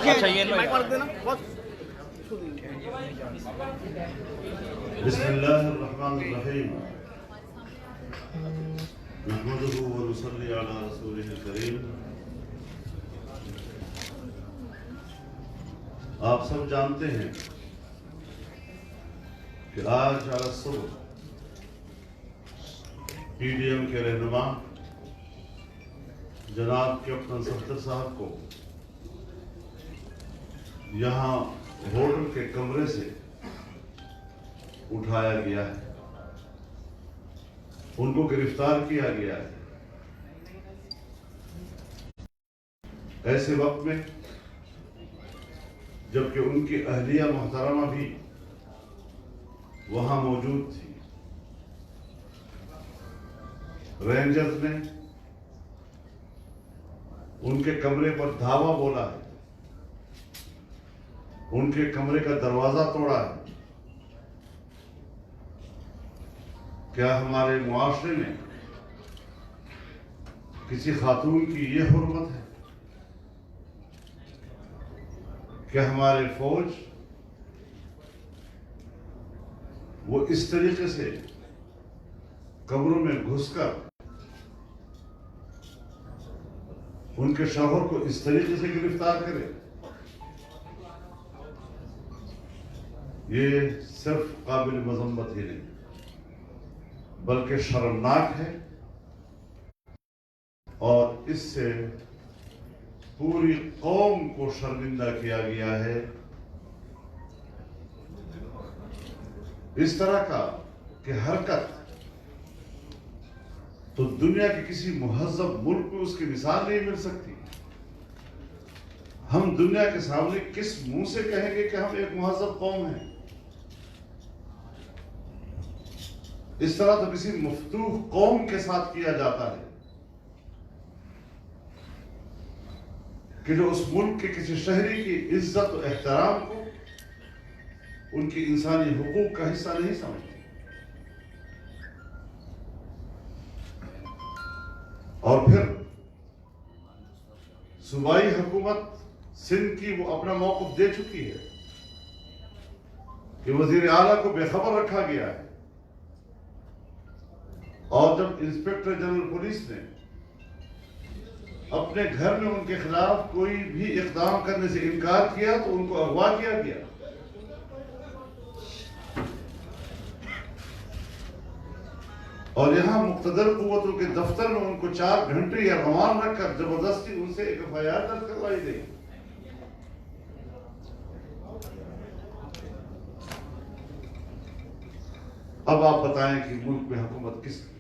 اچھا یہ بسم اللہ الرحمن الرحیم نحمدہ ونصلی علی رسولہ الکریم. آپ سب جانتے ہیں کہ آج علی الصبح پی ڈی ایم کے رہنما جناب کیپٹن صفدر صاحب کو یہاں ہوٹل کے کمرے سے اٹھایا گیا ہے, ان کو گرفتار کیا گیا ہے. ایسے وقت میں جبکہ ان کی اہلیہ محترمہ بھی وہاں موجود تھی, رینجرز نے ان کے کمرے پر دھاوا بولا ہے, ان کے کمرے کا دروازہ توڑا ہے. کیا ہمارے معاشرے میں کسی خاتون کی یہ حرمت ہے کہ ہمارے فوج وہ اس طریقے سے کمروں میں گھس کر ان کے شوہر کو اس طریقے سے گرفتار کرے؟ یہ صرف قابل مذمت ہی نہیں بلکہ شرمناک ہے, اور اس سے پوری قوم کو شرمندہ کیا گیا ہے. اس طرح کا کہ حرکت تو دنیا کے کسی مہذب ملک میں اس کی مثال نہیں مل سکتی. ہم دنیا کے سامنے کس منہ سے کہیں گے کہ ہم ایک مہذب قوم ہیں؟ اس طرح تو کسی مفتوح قوم کے ساتھ کیا جاتا ہے کہ جو اس ملک کے کسی شہری کی عزت و احترام کو ان کی انسانی حقوق کا حصہ نہیں سمجھتے. اور پھر صوبائی حکومت سندھ کی وہ اپنا موقف دے چکی ہے کہ وزیر اعلیٰ کو بے خبر رکھا گیا ہے, اور جب انسپکٹر جنرل پولیس نے اپنے گھر میں ان کے خلاف کوئی بھی اقدام کرنے سے انکار کیا تو ان کو اغوا کیا گیا. اور یہاں مقتدر قوتوں کے دفتر میں ان کو 4 گھنٹے یا روان رکھ کر زبردستی ان سے ایک FIR درج کروائی گئی. اب آپ بتائیں کہ ملک میں حکومت کس کی؟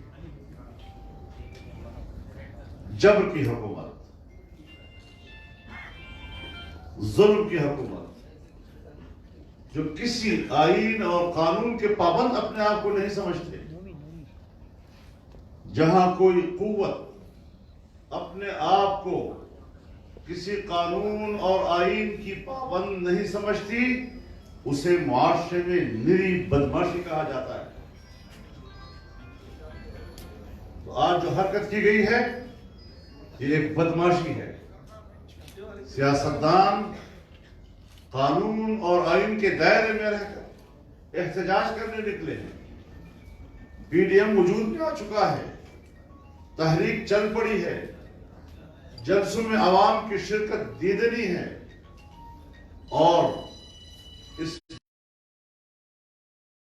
جبر کی حکومت, ظلم کی حکومت, جو کسی آئین اور قانون کے پابند اپنے آپ کو نہیں سمجھتے, جہاں کوئی قوت اپنے آپ کو کسی قانون اور آئین کی پابند نہیں سمجھتی, اسے معاشرے میں نری بدماشی کہا جاتا ہے. تو آج جو حرکت کی گئی ہے یہ ایک بدماشی ہے. سیاستدان قانون اور آئین کے دائرے میں رہ کر احتجاج کرنے نکلے ہیں. پی ڈی ایم وجود میں آ چکا ہے, تحریک چل پڑی ہے, جلسوں میں عوام کی شرکت دیدنی ہے, اور اس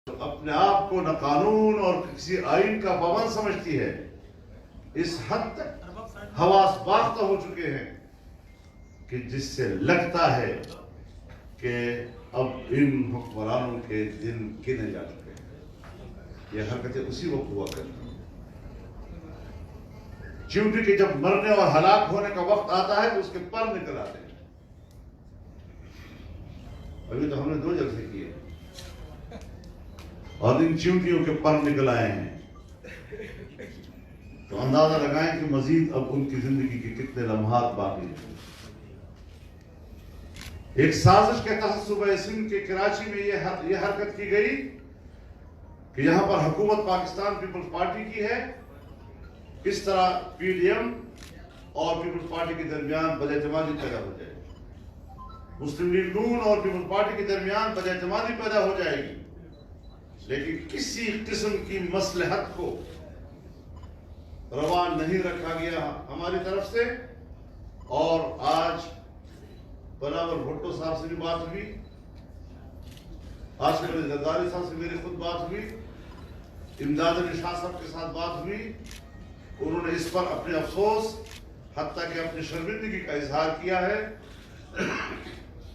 اپنے آپ کو نہ قانون اور کسی آئین کا پابند سمجھتی ہے. اس حد تک حواس باختہ ہو چکے ہیں کہ جس سے لگتا ہے کہ اب ان حکمرانوں کے دن گنے جا چکے ہیں. یہ حرکتیں اسی وقت ہوا کرتی ہیں. چیونٹی کے جب مرنے اور ہلاک ہونے کا وقت آتا ہے تو اس کے پر نکل آتے ہیں. ابھی تو ہم نے 2 جلسے کیے اور ان چیونٹیوں کے پر نکل آئے ہیں, تو اندازہ لگائیں کہ مزید اب ان کی زندگی کے کتنے لمحات باقی ہیں. ایک سازش کے تحت صوبہ سندھ کے کراچی میں یہ حرکت کی گئی کہ یہاں پر حکومت پاکستان پیپلز پارٹی کی ہے. اس طرح پی ڈی ایم اور پیپلز پارٹی کے درمیان بداعتمادی پیدا ہو جائے گی. مسلم لیگ نون اور پیپلز پارٹی کے درمیان بداعتمادی پیدا ہو جائے گی. لیکن کسی قسم کی مصلحت کو روا نہیں رکھا گیا ہماری طرف سے. اور آج بلاول بھٹو صاحب سے بھی بات ہوئی, آج میرے زرداری صاحب سے میری خود بات ہوئی, امداد علی شاہ صاحب کے ساتھ بات ہوئی. انہوں نے اس پر اپنے افسوس حتیٰ کہ اپنی شرمندگی کا اظہار کیا ہے.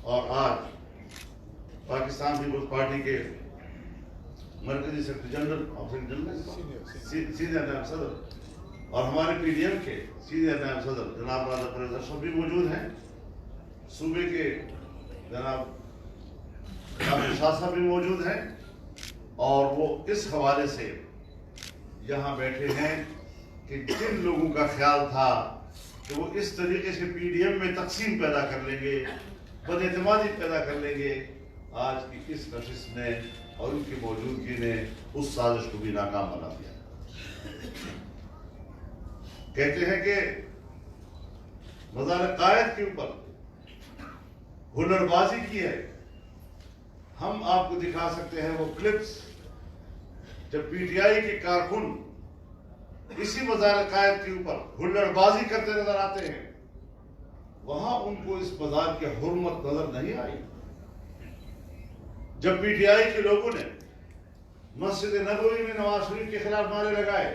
اور آج پاکستان پیپلز پارٹی کے مرکزی سیکرٹری جنرل سینئر نائب صدر اور ہمارے پی ڈی ایم کے سینئر نائب صدر جناب راجہ پرویز اشرف بھی موجود ہیں. صوبے کے جناب شاہ صاحب بھی موجود ہیں. اور وہ اس حوالے سے یہاں بیٹھے ہیں کہ جن لوگوں کا خیال تھا کہ وہ اس طریقے سے پی ڈی ایم میں تقسیم پیدا کر لیں گے, بد اعتمادی پیدا کر لیں گے, آج کی اس نشست نے اور ان کی موجودگی نے اس سازش کو بھی ناکام بنا دیا. کہتے ہیں کہ مزار قائد کے اوپر ہنر بازی کی ہے. ہم آپ کو دکھا سکتے ہیں وہ کلپس جب پی ٹی آئی کے کارکن اسی مزار قائد کے اوپر ہنر بازی کرتے نظر آتے ہیں. وہاں ان کو اس مزار کی حرمت نظر نہیں آئی. جب پی ٹی آئی کے لوگوں نے مسجد نبوی میں نواز شریف کے خلاف نعرے لگائے,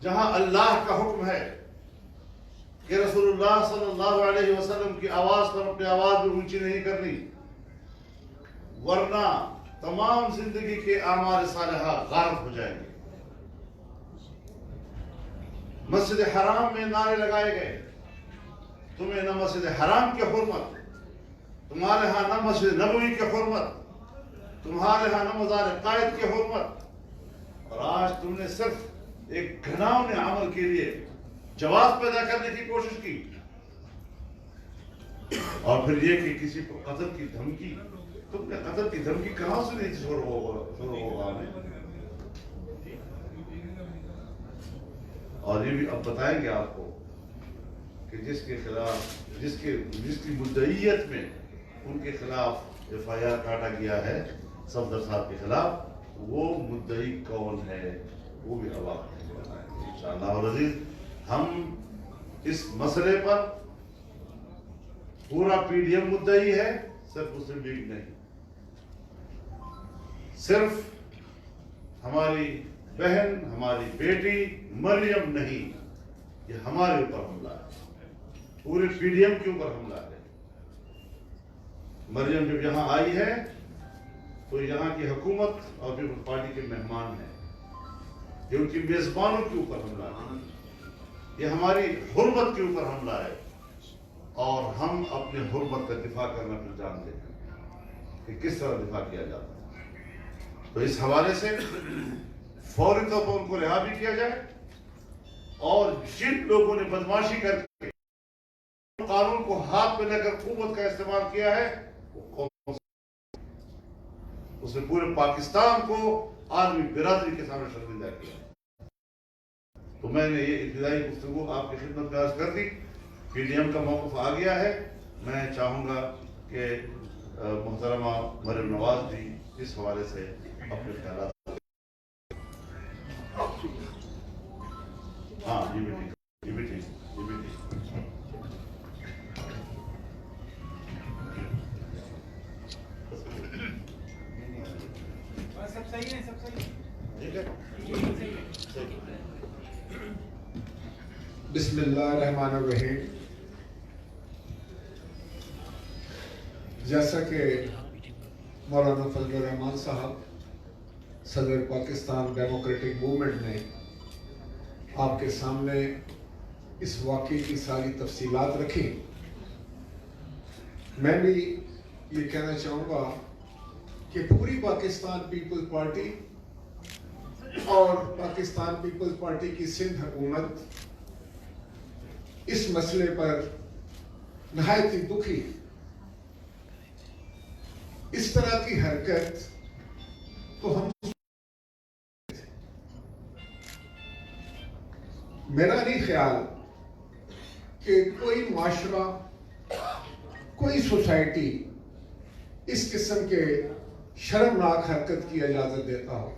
جہاں اللہ کا حکم ہے کہ رسول اللہ صلی اللہ علیہ وسلم کی آواز پر اپنی آواز بھی اونچی نہیں کرنی, ورنہ تمام زندگی کے اعمال صالحہ غارت ہو جائیں گے. مسجد حرام میں نعرے لگائے گئے, تمہیں نہ مسجد حرام کی حرمت, تمہارے ہاں نہ مسجد نبوی کی حرمت, تمہارے ہاں نہ مزار قائد کی حرمت. اور آج تم نے صرف ایک گھناؤنے عمل کے لیے جواز پیدا کرنے کی کوشش کی, اور پھر یہ کہ کسی کو قتل کی دھمکی, تم نے قتل کی دھمکی کہاں سے نہیں شروع ہوگا ہمیں. اور یہ بھی اب بتائیں گے آپ کو کہ جس کے خلاف جس کی مدعیت میں ان کے خلاف ایف آئی آر کاٹا گیا ہے صفدر صاحب کے خلاف, وہ مدعی کون ہے وہ بھی اب آپ کو بتائیں گے انشاءاللہ العزیز. ہم اس مسئلے پر پورا پی ڈی ایم مدعی ہے, صرف مسلم لیگ نہیں. صرف ہماری بہن ہماری بیٹی مریم نہیں, یہ ہمارے اوپر حملہ ہے, پورے پی ڈی ایم کے اوپر حملہ ہے. مریم جب یہاں آئی ہے تو یہاں کی حکومت اور پیپلز پارٹی کے مہمان ہیں, یہ ان کی میزبانوں کے اوپر حملہ ہے, یہ ہماری حرمت کے اوپر حملہ ہے. اور ہم اپنے حرمت کا دفاع کرنا پھر جانتے ہیں کہ کس طرح دفاع کیا جاتا ہے. تو اس حوالے سے فوری طور پر ان کو رہا بھی کیا جائے, اور جن لوگوں نے بدماشی کر کے قانون کو ہاتھ میں لے کر قوت کا استعمال کیا ہے اس نے پورے پاکستان کو عالمی برادری کے سامنے شرمندہ کیا. تو میں نے یہ ابتدائی گفتگو آپ کی خدمت میں عرض کر دی. پی ڈی ایم کا موقف آ گیا ہے. میں چاہوں گا کہ محترمہ مریم نواز بھی اس حوالے سے اپنے خیالات. ہاں یہ بھی ٹھیک, یہ بھی ٹھیک, یہ بھی ٹھیک. سب صحیح ہے, سب صحیح ٹھیک ہے. بسم اللہ الرحمن الرحیم. جیسا کہ مولانا فضل الرحمان صاحب صدر پاکستان ڈیموکریٹک موومنٹ نے آپ کے سامنے اس واقعے کی ساری تفصیلات رکھی, میں بھی یہ کہنا چاہوں گا کہ پوری پاکستان پیپلز پارٹی اور پاکستان پیپلز پارٹی کی سندھ حکومت اس مسئلے پر نہایت ہی دکھی. اس طرح کی حرکت تو ہم میرا نہیں خیال کہ کوئی معاشرہ، کوئی سوسائٹی اس قسم کے شرمناک حرکت کی اجازت دیتا ہو،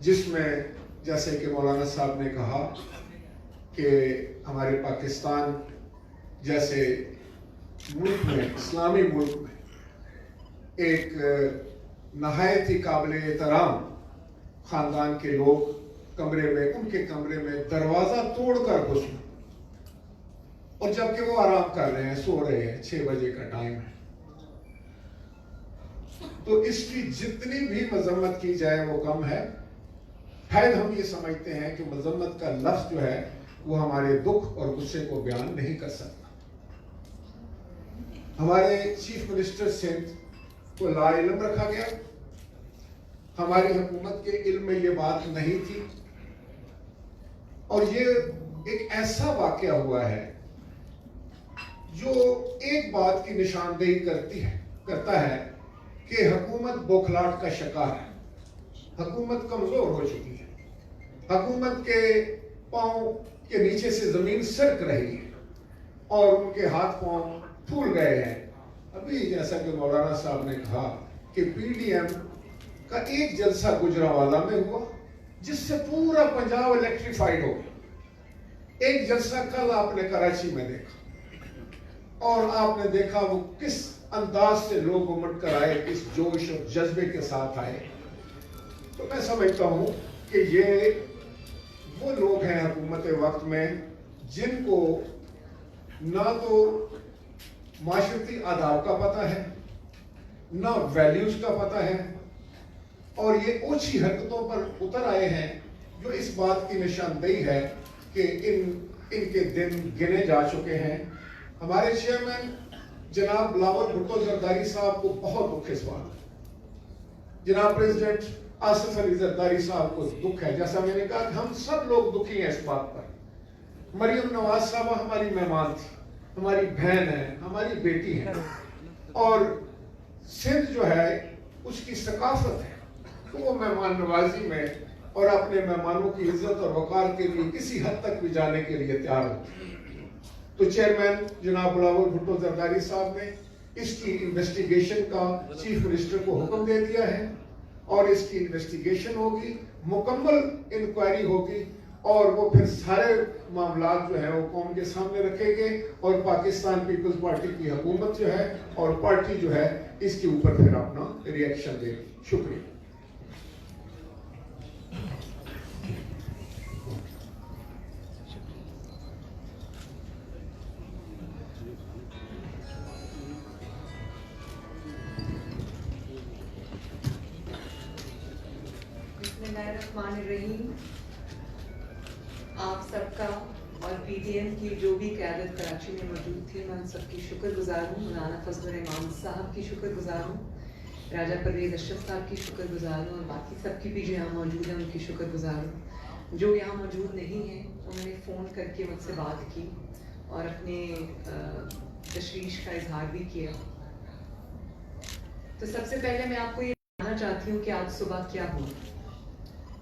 جس میں جیسے کہ مولانا صاحب نے کہا کہ ہمارے پاکستان جیسے ملک میں، اسلامی ملک میں، ایک نہایت ہی قابل احترام خاندان کے لوگ کمرے میں، ان کے کمرے میں دروازہ توڑ کر گھسیں، اور جبکہ وہ آرام کر رہے ہیں، سو رہے ہیں، 6 بجے کا ٹائم ہے. تو اس کی جتنی بھی مذمت کی جائے وہ کم ہے. شاید ہم یہ سمجھتے ہیں کہ مذمت کا لفظ جو ہے وہ ہمارے دکھ اور غصے کو بیان نہیں کر سکتا. ہمارے چیف منسٹر سندھ کو لا علم رکھا گیا. ہماری حکومت کے علم میں یہ بات نہیں تھی، اور یہ ایک ایسا واقعہ ہوا ہے جو ایک بات کی نشاندہی کرتا ہے کہ حکومت بوکھلاٹ کا شکار ہے. حکومت کمزور ہو چکی ہے. حکومت کے پاؤں کے نیچے سے زمین سرک رہی ہے اور ان کے ہاتھ پاؤں پھول گئے ہیں. ابھی جیسا کہ مولانا صاحب نے کہا کہ پی ڈی ایم کا ایک جلسہ گجرانوالہ میں ہوا جس سے پورا پنجاب الیکٹریفائیڈ ہو گیا. ایک جلسہ کل آپ نے کراچی میں دیکھا، اور آپ نے دیکھا وہ کس انداز سے لوگ امٹ کر آئے، کس جوش اور جذبے کے ساتھ آئے. تو میں سمجھتا ہوں کہ یہ وہ لوگ ہیں حکومت وقت میں جن کو نہ تو معاشرتی آداب کا پتہ ہے، نہ ویلیوز کا پتہ ہے، اور یہ اوچھی حرکتوں پر اتر آئے ہیں جو اس بات کی نشاندہی ہے کہ ان کے دن گنے جا چکے ہیں. ہمارے چیئرمین جناب بلاول بھٹو زرداری صاحب کو بہت دکھ اس بات ہے. جناب پریزیڈنٹ آصف علی زرداری صاحب کو دکھ ہے. جیسا میں نے کہا کہ ہم سب لوگ دکھی ہیں اس بات پر. مریم نواز صاحبہ ہماری مہمان تھی، ہماری بہن ہے، ہماری بیٹی ہے، اور سندھ جو ہے اس کی ثقافت ہے تو وہ مہمان نوازی میں اور اپنے مہمانوں کی عزت اور وقار کے لیے کسی حد تک بھی جانے کے لیے تیار ہوتی ہے. تو چیئرمین جناب بلاول بھٹو زرداری صاحب نے اس کی انویسٹیگیشن کا چیف منسٹر کو حکم دے دیا ہے، اور اس کی انویسٹیگیشن ہوگی، مکمل انکوائری ہوگی، اور وہ پھر سارے معاملات جو ہیں وہ قوم کے سامنے رکھے گئے، اور پاکستان پیپلز پارٹی کی حکومت جو ہے اور پارٹی جو ہے اس کے اوپر پھر اپنا ری ایکشن دے گی. شکریہ. بسم اللہ الرحمن الرحیم. آپ سب کا اور پی ڈی ایم کی جو بھی قیادت کراچی میں موجود تھی، میں ان سب کی شکر گزار ہوں. مولانا فضل الرحمان صاحب کی شکر گزار ہوں، راجہ پرویز اشرف صاحب کی شکر گزار ہوں، اور باقی سب کی بھی جو یہاں موجود ہیں ان کی شکر گزار ہوں. جو یہاں موجود نہیں ہیں انہوں نے فون کر کے مجھ سے بات کی اور اپنے تشویش کا اظہار بھی کیا. تو سب سے پہلے میں آپ کو یہ بتانا چاہتی ہوں کہ آج صبح کیا ہوا.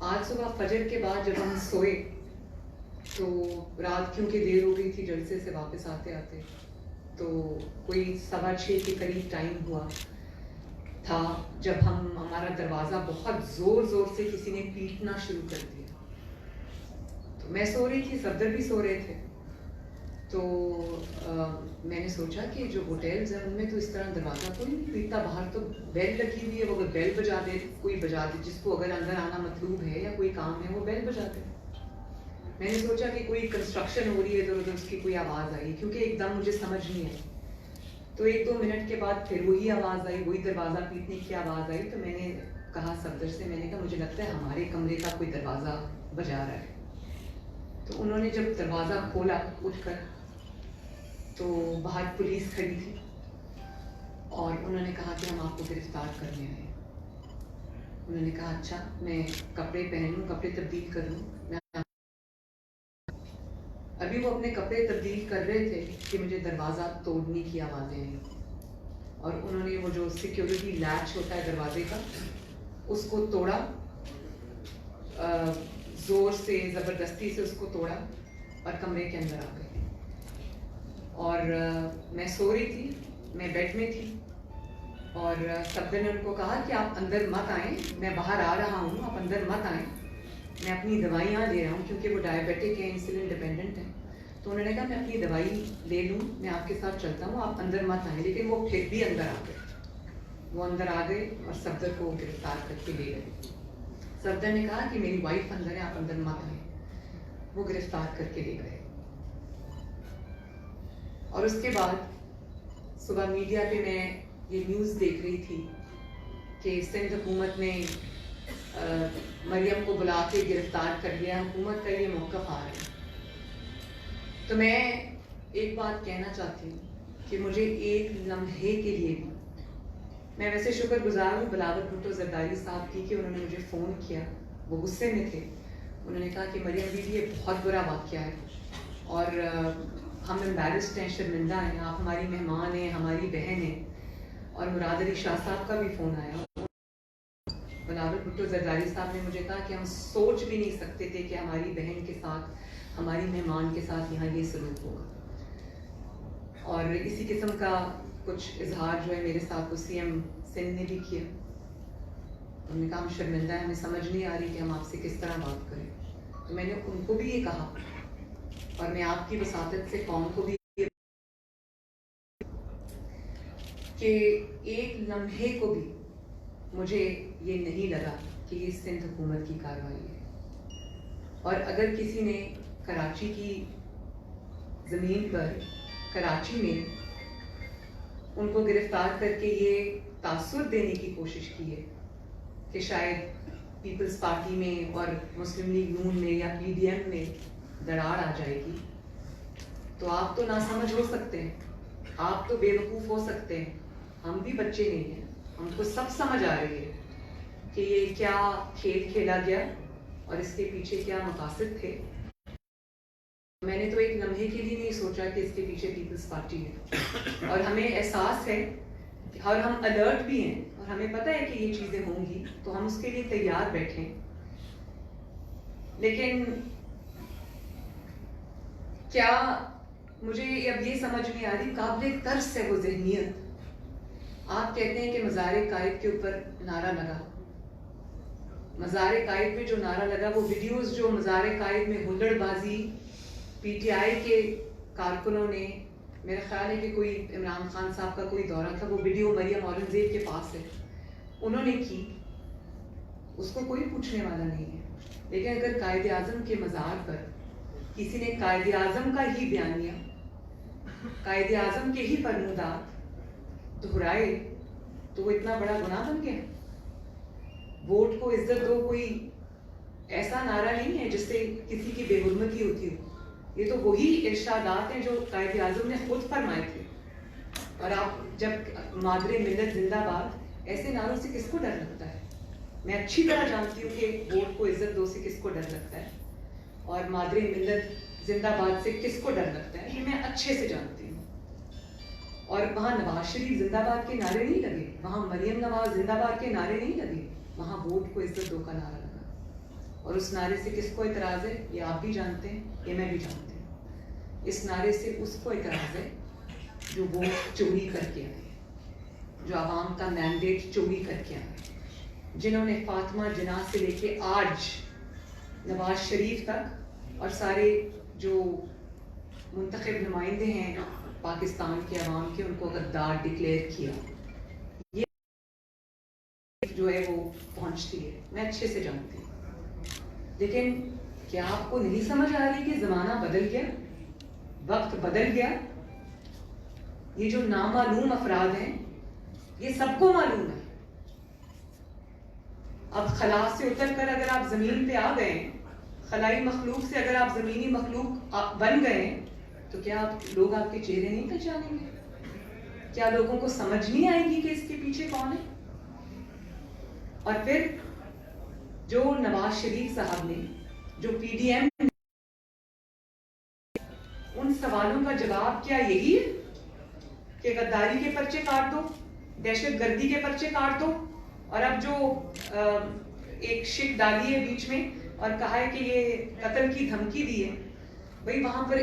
آج صبح فجر کے بعد جب ہم سوئے تو رات کیونکہ دیر ہو گئی تھی جلسے سے واپس آتے آتے، تو کوئی 6:15 کے قریب ٹائم ہوا تھا جب ہمارا دروازہ بہت زور زور سے کسی نے پیٹنا شروع کر دیا. تو میں سو رہی تھی، صفدر بھی سو رہے تھے. تو میں نے سوچا کہ جو ہوٹلز ہیں ان میں تو اس طرح دروازہ کوئی نہیں پیٹتا. باہر تو بیل لگی ہوئی ہے، وہ اگر بیل بجا دے، کوئی بجا دے، جس کو اگر اندر آنا مطلوب ہے یا کوئی کام ہے وہ بیل بجا دے. میں نے سوچا کہ کوئی کنسٹرکشن ہو رہی ہے ادھر ادھر، اس کی کوئی آواز آئی، کیونکہ ایک دم مجھے سمجھ نہیں آئی. تو 1-2 منٹ کے بعد پھر وہی آواز آئی، وہی دروازہ پیٹنے کی آواز آئی. تو میں نے کہا صفدر سے، میں نے کہا مجھے لگتا ہے ہمارے کمرے کا کوئی دروازہ بجا رہا ہے. تو انہوں نے جب دروازہ کھولا اٹھ کر تو باہر پولیس کھڑی تھی اور انہوں نے کہا کہ ہم آپ کو گرفتار کرنے آئے. انہوں نے کہا اچھا میں کپڑے پہنوں، کپڑے تبدیل کر لوں. ابھی وہ اپنے کپڑے تبدیل کر رہے تھے کہ مجھے دروازہ توڑنے کی آوازیں آئیں، اور انہوں نے وہ جو سیکیورٹی لیچ ہوتا ہے دروازے کا اس کو توڑا، زور سے زبردستی سے اس کو توڑا اور کمرے کے اندر آ گئے. اور میں سو رہی تھی, میں بیڈ میں تھی, اور صفدر نے ان کو کہا کہ آپ اندر مت آئیں, میں باہر آ رہا ہوں, آپ اندر مت آئیں, میں اپنی دوائیاں لے رہا ہوں, کیونکہ وہ ڈائبیٹک ہیں, انسولین ڈپینڈنٹ ہیں. تو انہوں نے کہا میں اپنی دوائی لے لوں, میں آپ کے ساتھ چلتا ہوں, آپ اندر مت آئیں. لیکن وہ پھر بھی اندر آ گئے. وہ اندر آ گئے اور صفدر کو گرفتار کر کے لے گئے. صفدر نے کہا کہ میری وائف اندر ہے, آپ اندر مت آئیں. وہ گرفتار کر کے لے گئے. اور اس کے بعد صبح میڈیا پہ میں یہ نیوز دیکھ رہی تھی کہ سندھ حکومت نے مریم کو بلا کے گرفتار کر لیا, حکومت کا یہ موقف آ رہا ہے. تو میں ایک بات کہنا چاہتی ہوں کہ مجھے ایک لمحے کے لیے بھی, میں ویسے شکر گزار ہوں بلاول بھٹو زرداری صاحب کی کہ انہوں نے مجھے فون کیا, وہ غصے میں تھے. انہوں نے کہا کہ مریم بیوی یہ بہت برا واقعہ ہے اور ہم امبیرسڈ ہیں, شرمندہ ہیں, آپ ہماری مہمان ہیں, ہماری بہن ہیں. اور مراد علی شاہ صاحب کا بھی فون آیا. بلاول بھٹو زرداری صاحب نے مجھے کہا کہ ہم سوچ بھی نہیں سکتے تھے کہ ہماری بہن کے ساتھ, ہماری مہمان کے ساتھ یہاں یہ سلوک ہوگا. اور اسی قسم کا کچھ اظہار جو ہے میرے ساتھ سی ایم سندھ نے بھی کیا. انہوں نے کہا ہم شرمندہ ہیں, ہمیں سمجھ نہیں آ رہی کہ ہم آپ سے کس طرح بات کریں. تو میں نے ان کو بھی یہ کہا اور میں آپ کی وساطت سے قوم کو بھی کہ ایک لمحے کو بھی مجھے یہ نہیں لگا کہ یہ سندھ حکومت کی کارروائی ہے. اور اگر کسی نے کراچی کی زمین پر, کراچی میں ان کو گرفتار کر کے یہ تاثر دینے کی کوشش کی ہے کہ شاید پیپلز پارٹی میں اور مسلم لیگ نون میں یا پی ڈی ایم میں دراڑ آ جائے گی, تو آپ تو ناسمجھ ہو سکتے ہیں, آپ تو بے وقوف ہو سکتے ہیں. ہم بھی بچے نہیں ہیں, ہم کو سب سمجھ آ رہی ہے کہ یہ کیا کھیل کھیلا گیا اور اس کے پیچھے کیا مقاصد تھے. میں نے تو ایک لمحے کے لیے نہیں سوچا کہ اس کے پیچھے پیپلز پارٹی ہے, اور ہمیں احساس ہے اور ہم الرٹ بھی ہیں اور ہمیں پتہ ہے کہ یہ چیزیں ہوں گی, تو ہم اس کے لیے تیار بیٹھیں. لیکن کیا مجھے اب یہ سمجھ نہیں آ رہی, قابل ترس ہے وہ ذہنیت. آپ کہتے ہیں کہ مزار قائد کے اوپر نعرہ لگا, مزار قائد پہ جو نعرہ لگا, وہ ویڈیوز جو مزار قائد میں ہلڑ بازی پی ٹی آئی کے کارکنوں نے, میرا خیال ہے کہ کوئی عمران خان صاحب کا کوئی دورہ تھا, وہ ویڈیو مریم اورنگزیب کے پاس ہے, انہوں نے کی, اس کو کوئی پوچھنے والا نہیں ہے. لیکن اگر قائد اعظم کے مزار پر کسی نے قائد اعظم کا ہی بیانیہ, قائد اعظم کے ہی فرمودات دہرائے, تو وہ اتنا بڑا گناہ بن گیا. ووٹ کو عزت دو کوئی ایسا نعرہ نہیں ہے جس سے کسی کی بے حرمتی ہوتی ہو. یہ تو وہی ارشادات ہیں جو قائد اعظم نے خود فرمائے تھے. اور آپ جب مادر ملت زندہ باد, ایسے نعروں سے کس کو ڈر لگتا ہے؟ میں اچھی طرح جانتی ہوں کہ ووٹ کو عزت دو سے کس کو ڈر لگتا ہے اور مادر ملت زندہ باد سے کس کو ڈر لگتا ہے, یہ میں اچھے سے جانتی ہوں. اور وہاں نواز شریف زندہ باد کے نعرے نہیں لگے, وہاں مریم نواز زندہ باد کے نعرے نہیں لگے, وہاں ووٹ کو عزت دو کا نعرہ لگا. اور اس نعرے سے کس کو اعتراض ہے یہ آپ بھی جانتے ہیں, یہ میں بھی جانتی ہوں. اس نعرے سے اس کو اعتراض ہے جو ووٹ چوری کر کے آئے, جو عوام کا مینڈیٹ چوری کر کے آئے, جنہوں نے فاطمہ جناح سے لے کے آج نواز شریف تک اور سارے جو منتخب نمائندے ہیں پاکستان کے عوام کے, ان کو غدار ڈکلیئر کیا. یہ جو ہے وہ پہنچتی ہے, میں اچھے سے جانتی ہوں. لیکن کیا آپ کو نہیں سمجھ آ رہی کہ زمانہ بدل گیا, وقت بدل گیا؟ یہ جو نامعلوم افراد ہیں یہ سب کو معلوم ہے. اب خلا سے اتر کر اگر آپ زمین پہ آ گئے, خلائی مخلوق سے اگر آپ زمینی مخلوق بن گئے, تو کیا لوگ آپ کے چہرے نہیں پہچانیں گے؟ کیا لوگوں کو سمجھ نہیں آئے گی کہ اس کے پیچھے کون ہے؟ اور پھر جو نواز شریف صاحب نے, جو پی ڈی ایم, ان سوالوں کا جواب کیا یہی ہے کہ غداری کے پرچے کاٹ دو, دہشت گردی کے پرچے کاٹ دو, اور اب جو ایک شک ڈالی ہے بیچ میں اور کہا ہے کہ یہ قتل کی دھمکی دی ہے, بھئی وہاں پر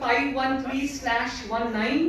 513/19,